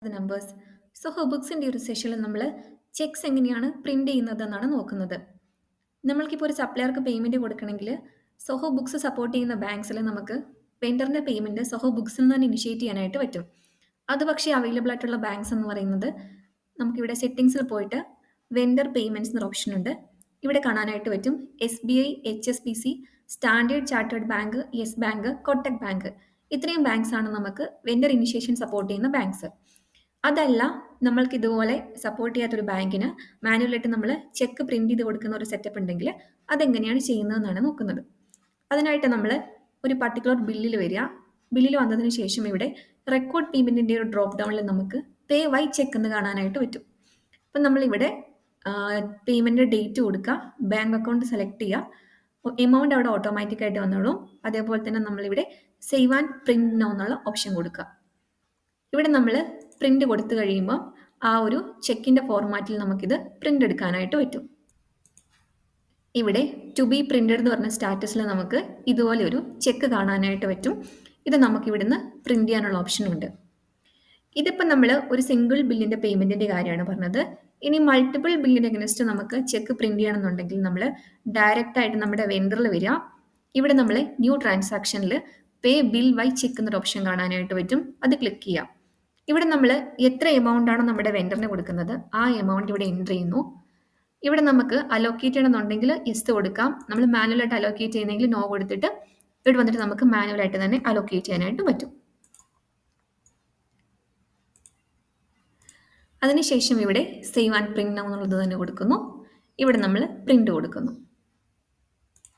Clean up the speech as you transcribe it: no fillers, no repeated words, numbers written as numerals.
Numbers. Zoho ബുക്സിൻ്റെ ഒരു സെഷനിൽ നമ്മൾ ചെക്സ് എങ്ങനെയാണ് പ്രിൻ്റ് ചെയ്യുന്നതെന്നാണ് നോക്കുന്നത്. നമ്മൾക്കിപ്പോൾ ഒരു സപ്ലയർക്ക് പേയ്മെൻറ്റ് കൊടുക്കണമെങ്കിൽ സോഹോ ബുക്സ് സപ്പോർട്ട് ചെയ്യുന്ന ബാങ്ക്സിൽ നമുക്ക് വെൻഡറിൻ്റെ പേയ്മെൻറ്റ് സോഹോ ബുക്സിൽ നിന്ന് തന്നെ ഇനിഷ്യേറ്റ് ചെയ്യാനായിട്ട് പറ്റും. അത് പക്ഷേ അവൈലബിൾ ആയിട്ടുള്ള ബാങ്ക്സ് എന്ന് പറയുന്നത് നമുക്കിവിടെ സെറ്റിങ്സിൽ പോയിട്ട് വെൻഡർ പേയ്മെൻറ്റ്സ് എന്നൊരു ഓപ്ഷൻ ഉണ്ട്. ഇവിടെ കാണാനായിട്ട് പറ്റും SBI, HSBC, standard chartered bank, yes bank, Kotak bank. ഇത്രയും ബാങ്ക്സ് ആണ് നമുക്ക് വെൻഡർ ഇനിഷ്യേഷൻ സപ്പോർട്ട് ചെയ്യുന്ന ബാങ്ക്സ്. അതല്ല നമ്മൾക്ക് ഇതുപോലെ സപ്പോർട്ട് ചെയ്യാത്തൊരു ബാങ്കിന് മാനുവലായിട്ട് നമ്മൾ ചെക്ക് പ്രിന്റ് ചെയ്ത് കൊടുക്കുന്ന ഒരു സെറ്റപ്പ് ഉണ്ടെങ്കിൽ അതെങ്ങനെയാണ് ചെയ്യുന്നതെന്നാണ് നോക്കുന്നത്. അതിനായിട്ട് നമ്മൾ ഒരു പർട്ടിക്കുലർ ബില്ലിൽ വരിക. ബില്ലിൽ വന്നതിന് ശേഷം ഇവിടെ റെക്കോർഡ് പേയ്മെൻറ്റിൻ്റെ ഒരു ഡ്രോപ്പ് ഡൗണിൽ നമുക്ക് പേ വൈ ചെക്ക് എന്ന് കാണാനായിട്ട് പറ്റും. അപ്പം നമ്മളിവിടെ പേയ്മെൻറ്റ് ഡേറ്റ് കൊടുക്കുക, ബാങ്ക് അക്കൗണ്ട് സെലക്ട് ചെയ്യുക, എമൗണ്ട് അവിടെ ഓട്ടോമാറ്റിക്കായിട്ട് വന്നോളും. അതേപോലെ തന്നെ നമ്മളിവിടെ സേവ് ആൻഡ് പ്രിന്റ് നൗ എന്നുള്ള ഓപ്ഷൻ കൊടുക്കുക. ഇവിടെ നമ്മൾ പ്രിന്റ് കൊടുത്തു കഴിയുമ്പോൾ ആ ഒരു ചെക്കിൻ്റെ ഫോർമാറ്റിൽ നമുക്കിത് പ്രിന്റ് എടുക്കാനായിട്ട് പറ്റും. ഇവിടെ ടു ബി പ്രിന്റഡ് എന്ന് പറഞ്ഞ സ്റ്റാറ്റസിൽ നമുക്ക് ഇതുപോലെ ഒരു ചെക്ക് കാണാനായിട്ട് പറ്റും. ഇത് നമുക്ക് ഇവിടുന്ന് പ്രിന്റ് ചെയ്യാനുള്ള ഓപ്ഷനുണ്ട്. ഇതിപ്പോൾ നമ്മൾ ഒരു സിംഗിൾ ബില്ലിൻ്റെ പേയ്മെൻറ്റിൻ്റെ കാര്യമാണ് പറഞ്ഞത്. ഇനി മൾട്ടിപ്പിൾ ബില്ലിന് അഗൻസ്റ്റ് നമുക്ക് ചെക്ക് പ്രിന്റ് ചെയ്യണമെന്നുണ്ടെങ്കിൽ നമ്മൾ ഡയറക്റ്റ് ആയിട്ട് നമ്മുടെ വെൻഡറിൽ വരിക. ഇവിടെ നമ്മൾ ന്യൂ ട്രാൻസാക്ഷനിൽ പേ ബിൽ വൈ ചെക്ക് എന്നൊരു ഓപ്ഷൻ കാണാനായിട്ട് പറ്റും. അത് ക്ലിക്ക് ചെയ്യാം. ഇവിടെ നമ്മൾ എത്ര എമൗണ്ട് ആണോ നമ്മുടെ വെൻഡറിന് കൊടുക്കുന്നത് ആ എമൗണ്ട് ഇവിടെ എൻ്റർ ചെയ്യുന്നു. ഇവിടെ നമുക്ക് അലോക്കേറ്റ് ചെയ്യണമെന്നുണ്ടെങ്കിൽ യെസ് കൊടുക്കാം. നമ്മൾ മാനുവലായിട്ട് അലോക്കേറ്റ് ചെയ്യുന്നെങ്കിൽ നോ കൊടുത്തിട്ട് ഇവിടെ വന്നിട്ട് നമുക്ക് മാനുവലായിട്ട് തന്നെ അലോക്കേറ്റ് ചെയ്യാനായിട്ട് പറ്റും. അതിനുശേഷം ഇവിടെ സേവ് ആൻഡ് പ്രിന്റ് നൗ എന്നുള്ളത് തന്നെ കൊടുക്കുന്നു. ഇവിടെ നമ്മൾ പ്രിന്റ് കൊടുക്കുന്നു.